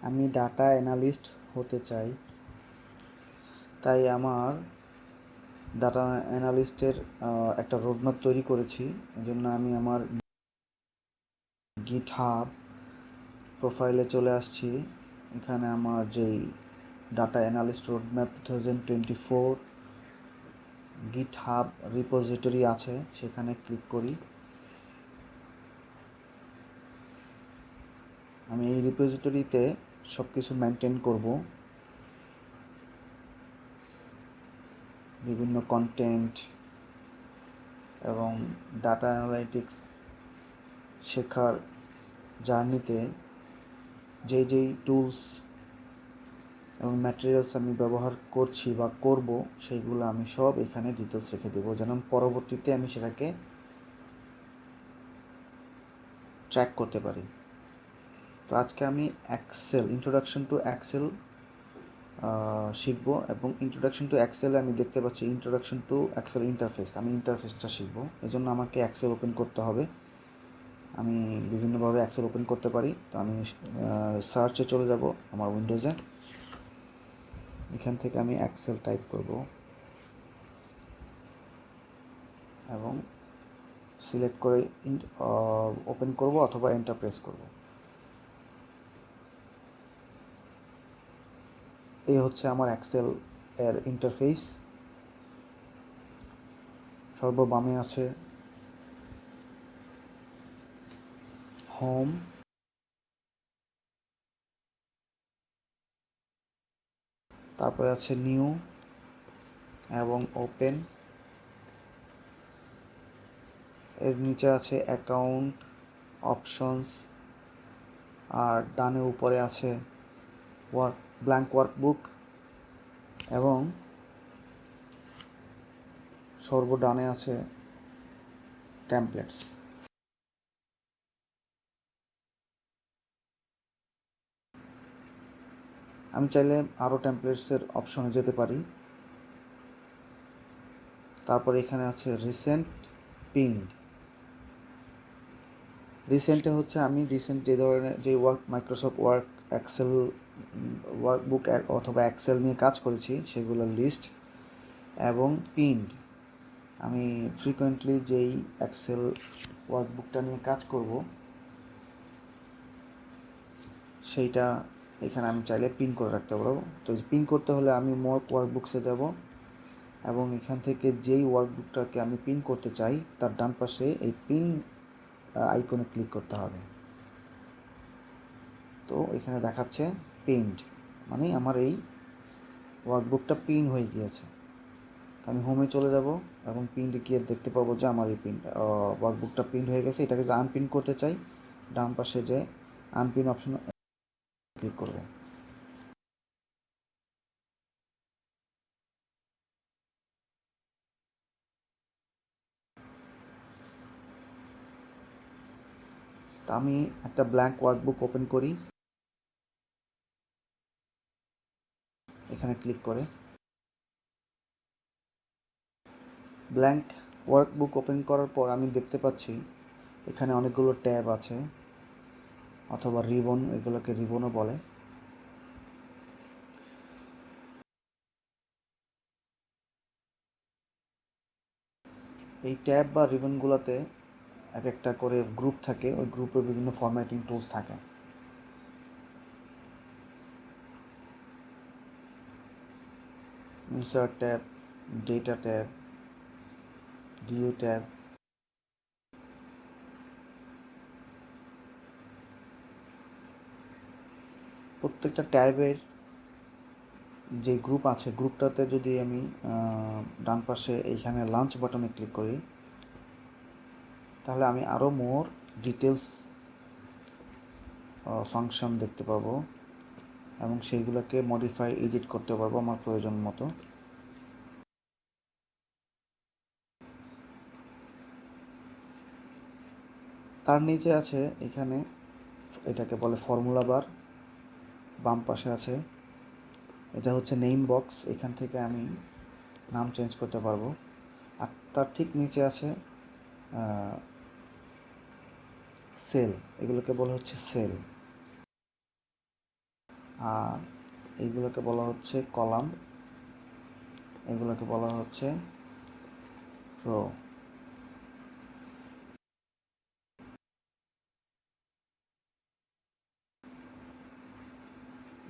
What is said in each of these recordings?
আমি data analyst হতে চাই, তাই আমার ডাটা অ্যানালিস্টের একটা রোডম্যাপ তৈরি করেছি। এজন্য আমি আমার গিটহাব প্রোফাইলে চলে আসছি। এখানে আমার যেই data analyst roadmap 2024 GitHub repository আছে, সেখানে ক্লিক করি। আমি এই রিপোজিটরিতে সব কিছু মেনটেন করব, বিভিন্ন কন্টেন্ট এবং ডাটা অ্যানালাইটিক্স শেখার জার্নিতে যেই টুলস এবং ম্যাটেরিয়ালস আমি ব্যবহার করছি বা করব, সেইগুলো আমি সব এখানে ডিটেলস রেখে দেবো, যেন পরবর্তীতে আমি সেটাকে ট্র্যাক করতে পারি। তো আজকে আমি ইন্ট্রোডাকশন টু এক্সেল শিখব, এবং ইন্ট্রোডাকশন টু এক্সেলে আমি দেখতে পাচ্ছি ইন্ট্রোডাকশন টু এক্সেল ইন্টারফেস। আমি ইন্টারফেসটা শিখব, এজন্য আমাকে এক্সেল ওপেন করতে হবে। আমি বিভিন্নভাবে এক্সেল ওপেন করতে পারি। তো আমি সার্চে চলে যাব আমার উইন্ডোজে। এখান থেকে আমি এক্সেল টাইপ করব এবং সিলেক্ট করে ওপেন করব অথবা এন্টার প্রেস করব। এই হচ্ছে আমার এক্সেল এর ইন্টারফেস। সর্ববামে আছে হোম, তারপরে আছে নিউ এবং ওপেন। এর নিচে আছে অ্যাকাউন্ট, অপশনস, আর ডানে উপরে আছে ব্ল্যাঙ্ক ওয়ার্কবুক, এবং সর্বডানে আছে টেমপ্লেটস। আমি চাইলে আরও টেমপ্লেটসের অপশনে যেতে পারি। তারপরে এখানে আছে রিসেন্ট পিন্ড। রিসেন্টে হচ্ছে আমি রিসেন্ট যে ধরনের যে মাইক্রোসফট ওয়ার্ক, এক্সেল ওয়ার্কবুক অথবা এক্সেল নিয়ে কাজ করেছি সেগুলোর লিস্ট। এবং পিন্ড, আমি ফ্রিকোয়েন্টলি যেই এক্সেল ওয়ার্কবুকটা নিয়ে কাজ করব সেইটা এখানে আমি চাইলে পিন করে রাখতে পারবো। তো পিন করতে হলে আমি মোর ওয়ার্কবুকসে যাব এবং এখান থেকে যেই ওয়ার্কবুকটাকে আমি পিন করতে চাই তার ডান পাশে এই পিন আইকনে ক্লিক করতে হবে। তো এখানে দেখাচ্ছে পিন্ড, মানে আমার এই ওয়ার্কবুকটা পিন হয়ে গিয়েছে। আমি হোমে চলে যাব এবং পিন্ড গিয়ে দেখতে পাবো যে আমার এই ওয়ার্কবুকটা প্রিন্ট হয়ে গেছে। এটাকে যদি আনপিন করতে চাই, ডান পাশে যে আনপিন অপশন ক্লিক করব। তা আমি একটা ব্ল্যাঙ্ক ওয়ার্কবুক ওপেন করি, এখানে ক্লিক করে ব্ল্যাঙ্ক ওয়ার্কবুক ওপেন করার পর আমি দেখতে পাচ্ছি এখানে অনেকগুলো ট্যাব আছে অথবা রিবন, এগুলোকে রিবনও বলে। এই ট্যাব বা রিবনগুলোতে এক একটা করে গ্রুপ থাকে, ওই গ্রুপে বিভিন্ন ফরম্যাটিং টুলস থাকে। Insert tab, data tab, view tab. প্রত্যেকটা ট্যাবের যে গ্রুপ আছে, গ্রুপটাতে যদি আমি ডান পাশে এইখানে লাঞ্চ বাটনে ক্লিক করি, তাহলে আমি আরও মোর ডিটেলস ফাংশন দেখতে পাবো এবং সেইগুলোকে মডিফাই এডিট করতে পারবো আমার প্রয়োজন মতো। তার নিচে আছে এখানে, এটাকে বলে ফর্মুলা বার। বাম পাশে আছে, এটা হচ্ছে নেম বক্স, এখান থেকে আমি নাম চেঞ্জ করতে পারবো। আর তার ঠিক নিচে আছে সেল, এগুলোকে বলা হচ্ছে সেল। আর এইগুলোকে বলা হচ্ছে কলাম, এগুলোকে বলা হচ্ছে রো।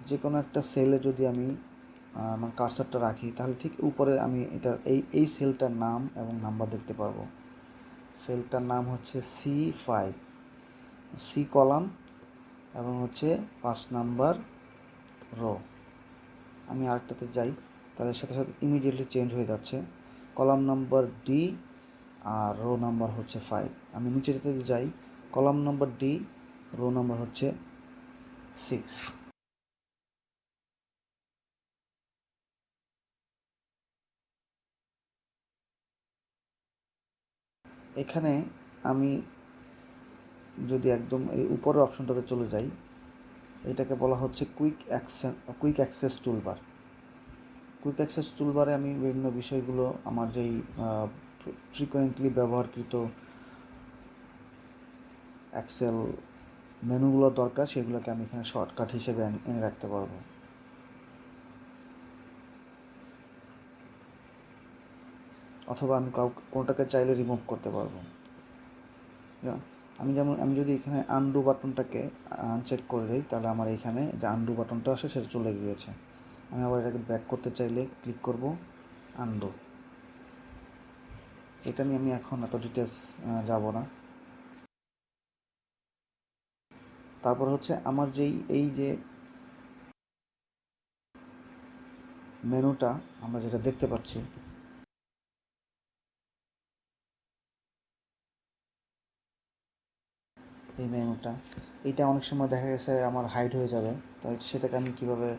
যে কোনো একটা সেলে যদি আমি আমার কার্সারটা রাখি, তাহলে ঠিক উপরে আমি এটার এই সেলটার নাম এবং নাম্বার দেখতে পারবো। সেলটার নাম হচ্ছে C5, সি কলাম এবং হচ্ছে 5 নাম্বার রো। আমি আরেকটাতে যাই, তাদের সাথে সাথে ইমিডিয়েটলি চেঞ্জ হয়ে যাচ্ছে। কলাম নাম্বার ডি আর রো নাম্বার হচ্ছে 5। আমি নিচেতে যাই, column number D, rho number হচ্ছে 6। এখানে আমি যদি একদম এই উপরের অপশনটাতে চলে যাই, এটাকে বলা হচ্ছে quick access toolbar. Quick access টুলবারে আমি বিভিন্ন বিষয়গুলো, আমার যেই ফ্রিকোয়েন্টলি ব্যবহারকৃত এক্সেল মেনুগুলো দরকার, সেগুলোকে আমি এখানে শর্টকাট হিসেবে এনে রাখতে পারবো। অথবা আমি কোনটাকে চাইলে রিমুভ করতে পারবো। আমি যদি এখানে আনডু বাটনটাকে আনচেক করে দিই, তাহলে আমার এখানে যে আনডু বাটনটা আসে সেটা চলে গিয়েছে। আমি আবার এটাকে ব্যাক করতে চাইলে ক্লিক করব আনডু। এটা নিয়ে আমি এখন এত ডিটেলস যাব না। তারপর হচ্ছে আমার এই যে মেনুটা আমরা যেটা দেখতে পাচ্ছি, এই মেনুটা, এইটা অনেক সময় দেখা গেছে আমার হাইড হয়ে যাবে। তো সেটাকে আমি কীভাবে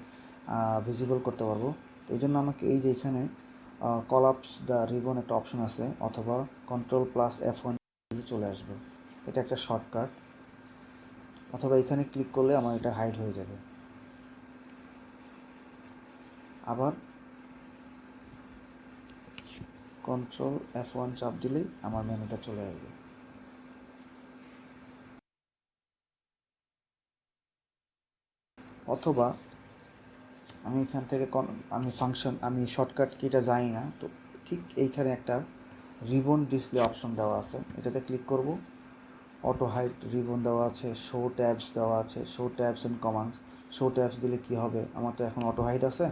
ভিজিবল করতে পারবো? তো এই জন্য আমাকে এই যে এখানে কলাপস দ্য রিবন একটা অপশন আছে, অথবা Ctrl+F1 চলে আসবে। এটা একটা শর্টকাট। অথবা এখানে ক্লিক করলে আমার এটা হাইড হয়ে যাবে। আবার Ctrl+F1 চাপ দিলেই আমার মেনুটা চলে আসবে। অথবা আমি এখান থেকে আমি শর্টকাট কিটা জানি না, তো ঠিক এইখানে একটা রিবন ডিসপ্লে অপশন দেওয়া আছে, এটাতে ক্লিক করব। অটো হাইড রিবন দেওয়া আছে, শো ট্যাবস দেওয়া আছে, show tabs and commands. Show tabs দিলে কি হবে, আমার তো এখন অটো হাইড আছে,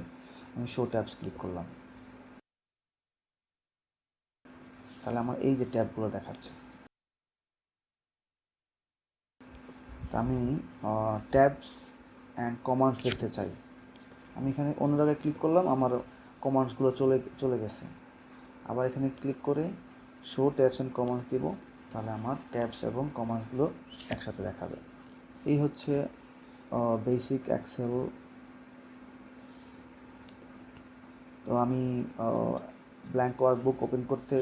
আমি শো ট্যাবস ক্লিক করলাম, তাহলে আমার এই যে ট্যাবগুলো দেখাচ্ছে। তা আমি ট্যাবস অ্যান্ড কমান্ডস দেখতে চাই। আমি এখানে অন্য জায়গায় ক্লিক করলাম, আমার কমান্ডসগুলো চলে গেছে। আবার এখানে ক্লিক করে শো ট্যাবস অ্যান্ড কমান্ডস দিব, তাহলে আমার ট্যাবস এবং কমান্ডসগুলো একসাথে দেখাবে। এই হচ্ছে বেসিক এক্সেল। তো আমি ব্ল্যাঙ্ক ওয়ার্কবুক ওপেন করতে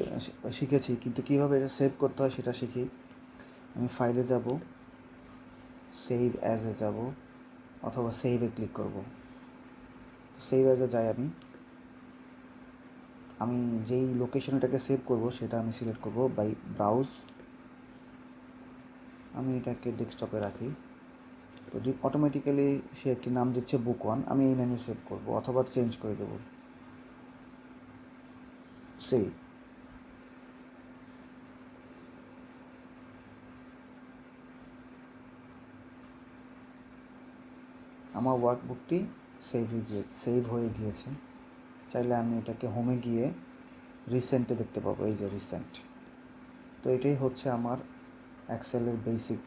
শিখেছি, কিন্তু কীভাবে এটা সেভ করতে হয় সেটা শিখি। আমি ফাইলে যাব, সেভ অ্যাজে যাব, অথবা সেভে ক্লিক করব। সেভ অ্যাজে যাই, আমি যেই লোকেশনটাকে সেভ করব সেটা আমি সিলেক্ট করব বাই ব্রাউজ। আমি এটাকে ডেস্কটপে রাখি। তো অটোমেটিক্যালি সে একটি নাম দিচ্ছে বুক 1, আমি এই নামে সেভ করব, অথবা চেঞ্জ করে দেব, সেভ। আমার ওয়ার্কবুকটি সেভ হয়ে গিয়েছে। চাইলে আমি এটাকে হোমে গিয়ে রিসেন্টে দেখতে পাবো, এই যে রিসেন্ট। তো এটাই হচ্ছে আমার এক্সেলের বেসিক